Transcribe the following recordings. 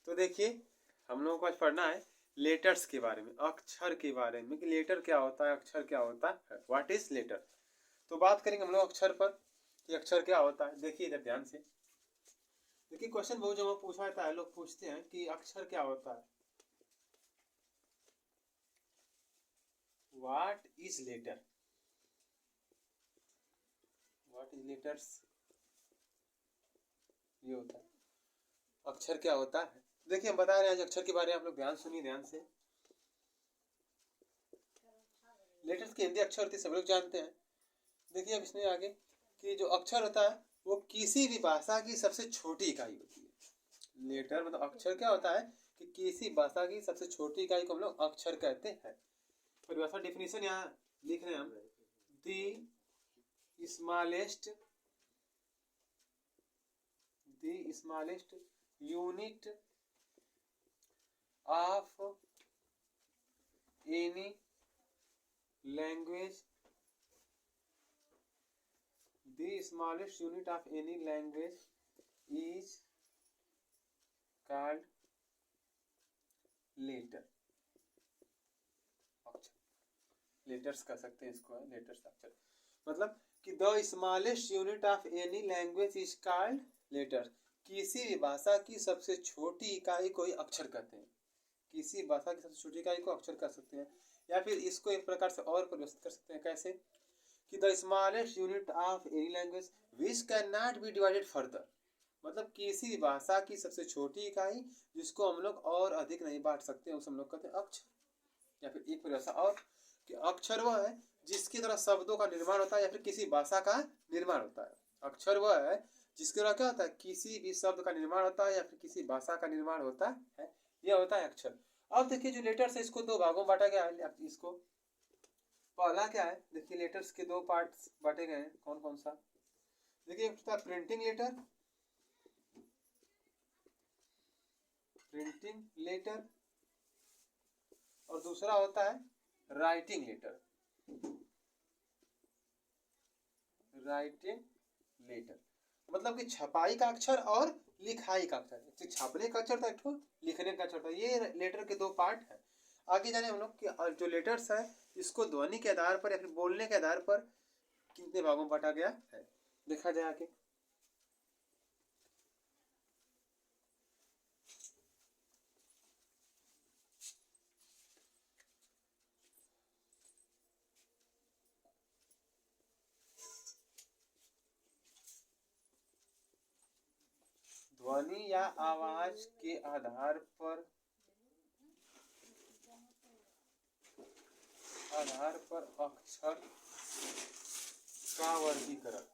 तो देखिए हम लोगों को आज पढ़ना है लेटर्स के बारे में, अक्षर के बारे में कि लेटर क्या होता है, अक्षर क्या होता है, व्हाट इज लेटर। तो बात करेंगे हम लोग अक्षर पर कि अक्षर क्या होता है। देखिए इधर ध्यान से देखिए, क्वेश्चन बहुत जगह पूछा जाता है, लोग पूछते हैं कि अक्षर क्या होता है, what is letter, what is letters, ये होता है अक्षर क्या होता है। देखिए हम बता रहे हैं आज अक्षर के बारे में, आप लोग ध्यान सुनिए ध्यान से। लेटर्स की हिंदी अक्षर होती है, सब लोग जानते हैं। देखिए अब इसमें आगे कि जो अक्षर होता है वो किसी भी भाषा की सबसे छोटी इकाई होती है। लेटर मतलब अक्षर क्या होता है कि किसी भाषा की सबसे छोटी इकाई को हम लोग अक्षर कहते हैं। परिभाषा डेफिनेशन यहाँ लिख रहे हैं हम, the smallest unit of any language, the smallest unit of any language is called letter। अक्षर, लेटर्स कह सकते हैं इसको, लेटर्स अक्षर मतलब कि the smallest unit of any language is called letter. किसी भी भाषा की सबसे छोटी इकाई को ही अक्षर कहते हैं। किसी भाषा की सबसे छोटी इकाई को अक्षर कह सकते हैं, या फिर इसको एक प्रकार से और परिभाषित कर सकते हैं, कैसे कि the smallest unit of any language which can not be divided further. मतलब किसी भाषा की सबसे छोटी इकाई जिसको हम लोग और अधिक नहीं बांट सकते, उसे हम लोग कहते हैं अक्षर। या फिर एक परिभाषा और कि अक्षर वह है जिसके द्वारा शब्दों का निर्माण होता है या फिर किसी भाषा का निर्माण होता है। अक्षर वह है जिसके द्वारा क्या होता है, किसी भी शब्द का निर्माण होता है या फिर किसी भाषा का निर्माण होता है, यह होता है अक्षर। अब देखिए जो लेटर्स है इसको दो भागों में बांटा गया है। इसको पहला क्या है, देखिए लेटर्स के दो पार्ट्स बांटे गए हैं, कौन कौन सा। देखिए एक होता है प्रिंटिंग लेटर और दूसरा होता है राइटिंग लेटर। मतलब कि छपाई का अक्षर और लिखाई का अक्षर। छापने का अक्षर था एक ठो, लिखने का अक्षर था। ये लेटर के दो पार्ट है। आगे जाने हम लोग कि जो लेटर्स है इसको ध्वनि के आधार पर या फिर बोलने के आधार पर कितने भागों में बांटा गया है, देखा जाए आगे। ध्वनि या आवाज के आधार पर अक्षर का वर्गीकरण।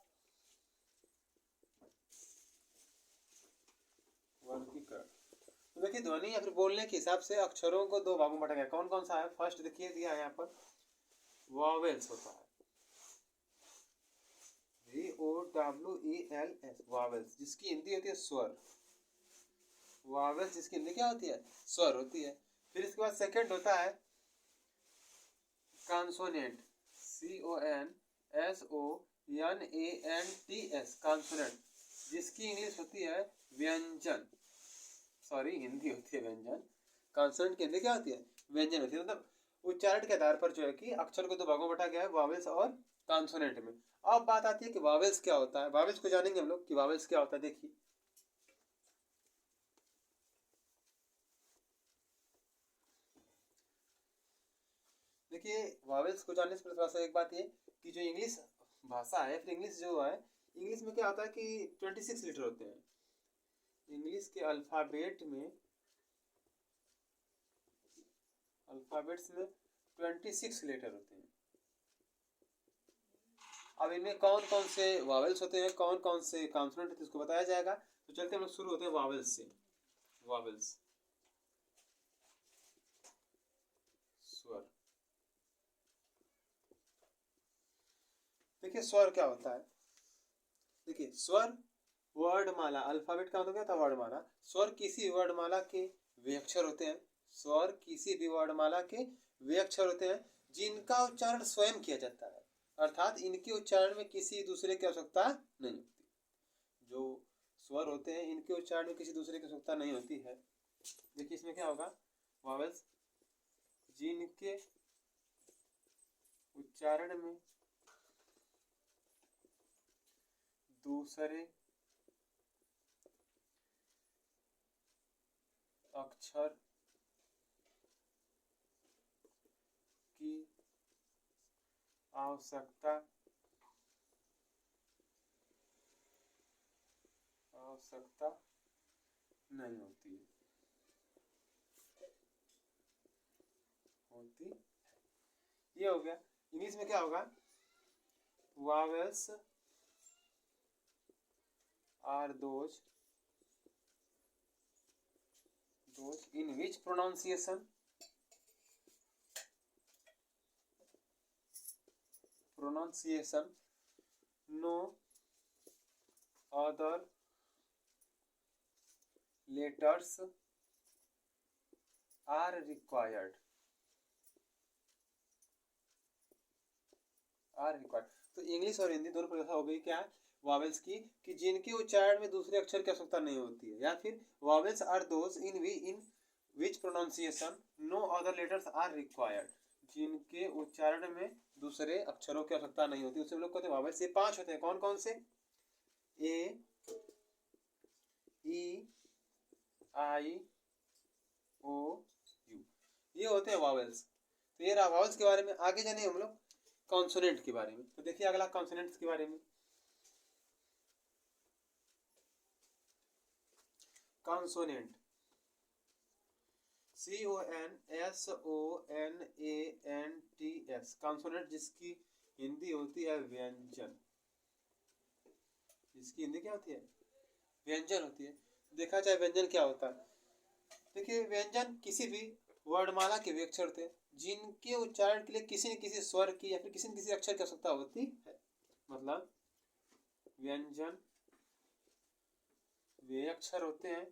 तो देखिए ध्वनि या फिर बोलने के हिसाब से अक्षरों को दो भागों में बांटा गया। कौन कौन सा है, फर्स्ट देखिए दिया है यहाँ पर वॉवेल्स होता है, VOWELS वॉवेल्स, जिसकी हिंदी होती है स्वर। वॉवेल्स जिसकी हिंदी क्या होती है, स्वर होती है। फिर इसके बाद सेकंड होता है कॉन्सोनेंट, CONSONANTS कॉन्सोनेंट, जिसकी इंग्लिश होती है व्यंजन, सॉरी हिंदी होती है व्यंजन। कॉन्सोनेंट की हिंदी क्या होती है, व्यंजन होती है। मतलब उच्चारण के आधार पर जो है कि अक्षर को दो भागों में बांटा गया है, वॉवेल्स और कॉन्सोनेंट में। अब बात आती है कि वॉवेल्स क्या होता है। वॉवेल्स को जानेंगे हम लोग कि वॉवेल्स क्या होता है। देखिए वॉवेल्स को जानने से पहले थोड़ा सा एक बात ये कि जो इंग्लिश भाषा है, फिर इंग्लिश जो है, इंग्लिश में क्या होता है कि 26 लेटर होते हैं। इंग्लिश के अल्फाबेट्स में 26 लेटर होते हैं। अब इनमें कौन कौन से वॉवेल्स होते हैं, कौन कौन से कॉन्सोनेंट होते हैं, इसको बताया जाएगा। तो चलते हम लोग शुरू होते हैं वॉवेल्स से। वॉवेल्स स्वर। देखिए स्वर क्या होता है। देखिए स्वर वर्णमाला, अल्फाबेट का मतलब क्या था, वर्णमाला। स्वर किसी वर्णमाला के वे अक्षर होते हैं, स्वर किसी भी वर्णमाला के वे अक्षर होते हैं जिनका उच्चारण स्वयं किया जाता है, अर्थात इनके उच्चारण में किसी दूसरे की आवश्यकता नहीं होती। जो स्वर होते हैं इनके उच्चारण में किसी दूसरे की आवश्यकता नहीं होती है। देखिए इसमें क्या होगा, वावेल्स जिनके उच्चारण में दूसरे अक्षर की आवश्यकता नहीं होती। ये हो गया। इंग्लिश में क्या होगा, vowels are those in which pronunciation no other letters are required। तो इंग्लिश और हिंदी दोनों परिभाषा हो गई क्या, वावेल्स की, कि जिनके उच्चारण में दूसरे अक्षर की आवश्यकता नहीं होती है, या फिर vowels are those in which pronunciation no other letters are required, जिनके उच्चारण में दूसरे अक्षरों की आवश्यकता नहीं होती, उसे हम लोग कहते हैं वावेल्स। ये 5 होते हैं, कौन कौन से, ए, ई, आई, ओ, यू, ये होते हैं वावेल्स। तो ये रहा वावेल्स के बारे में। आगे जाने हम लोग कॉन्सोनेंट के बारे में। तो देखिए अगला कॉन्सोनेंट्स के बारे में। कॉन्सोनेंट CONSONANTS, कॉन्सोनेंट जिसकी हिंदी होती है व्यंजन। जिसकी हिंदी क्या होती है, व्यंजन होती है। देखा जाए व्यंजन क्या होता है, देखिए व्यंजन किसी भी वर्णमाला के वे अक्षर थे जिनके उच्चारण के लिए किसी न किसी स्वर की या फिर किसी न किसी अक्षर की आवश्यकता होती है। मतलब व्यंजन वे अक्षर होते हैं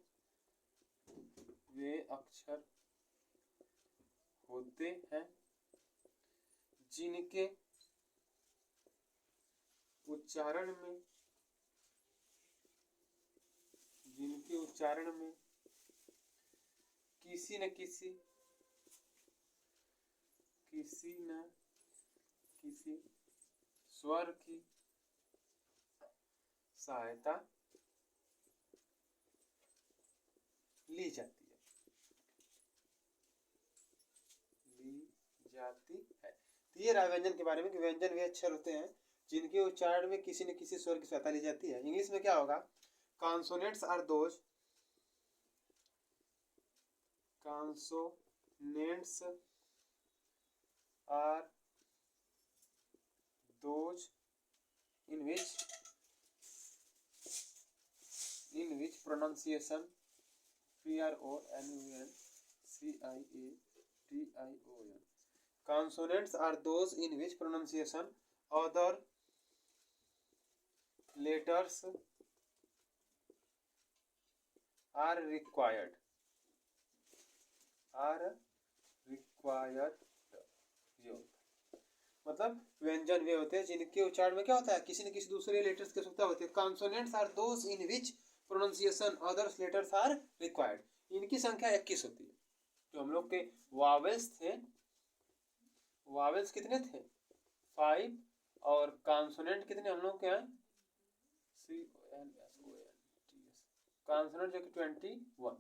जिनके उच्चारण में किसी न किसी स्वर की सहायता ली जाती है। तो ये रहा व्यंजन के बारे में कि व्यंजन वे अक्षर होते हैं जिनके उच्चारण में किसी न किसी स्वर की सहायता ली जाती है। इंग्लिश में क्या होगा, consonants are those in which pronunciation consonants are those in which pronunciation other letters are required। मतलब व्यंजन वे होते हैं जिनके उच्चारण में क्या होता है, किसी न किसी दूसरे लेटर्स की आवश्यकता होती है। Consonants are those in which pronunciation others letters are required. इनकी संख्या 21 होती है। जो हम लोग के वावेल्स थे, वावेल्स कितने थे, 5, और कॉन्सोनेंट कितने हम लोग के हैं, कॉन्सोनेंट जो कि 21।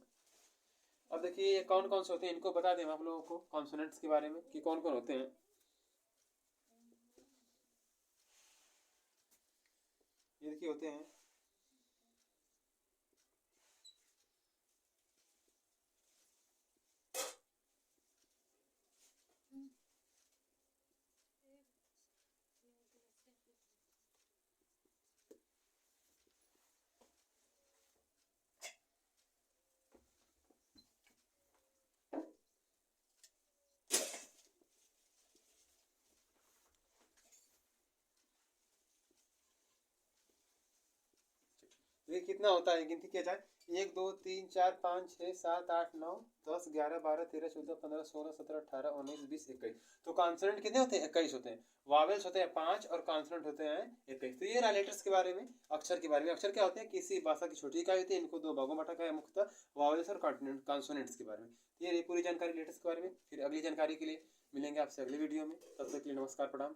अब देखिए ये कौन कौन से होते हैं, इनको बता दें आप लोगों को कॉन्सोनेंट्स के बारे में कि कौन कौन होते हैं। ये देखिए होते हैं देखिए कितना होता है, गिनती किया जाए 1 2 3 4 5 6 7 8 9 10 11 12 13 14 15 16 17 18 19 20 21। तो कॉन्सोनेंट कितने होते हैं? 21 होते हैं। वावेल्स होते हैं 5 और कॉन्सोनेंट होते हैं 21। तो ये रहा लेटर्स के बारे में। अक्षर के बारे में, अक्षर क्या होते हैं? किसी भाषा की छोटी इकाई होती है। इनको दो भागों में बांटा गया है, मुख्यतः वावेल्स और कॉन्सोनेंट्स के बारे में। ये रही पूरी जानकारी लेटर्स के बारे में। फिर अगली जानकारी के लिए मिलेंगे आपसे अगले वीडियो में। तब तक के लिए नमस्कार, प्रणाम।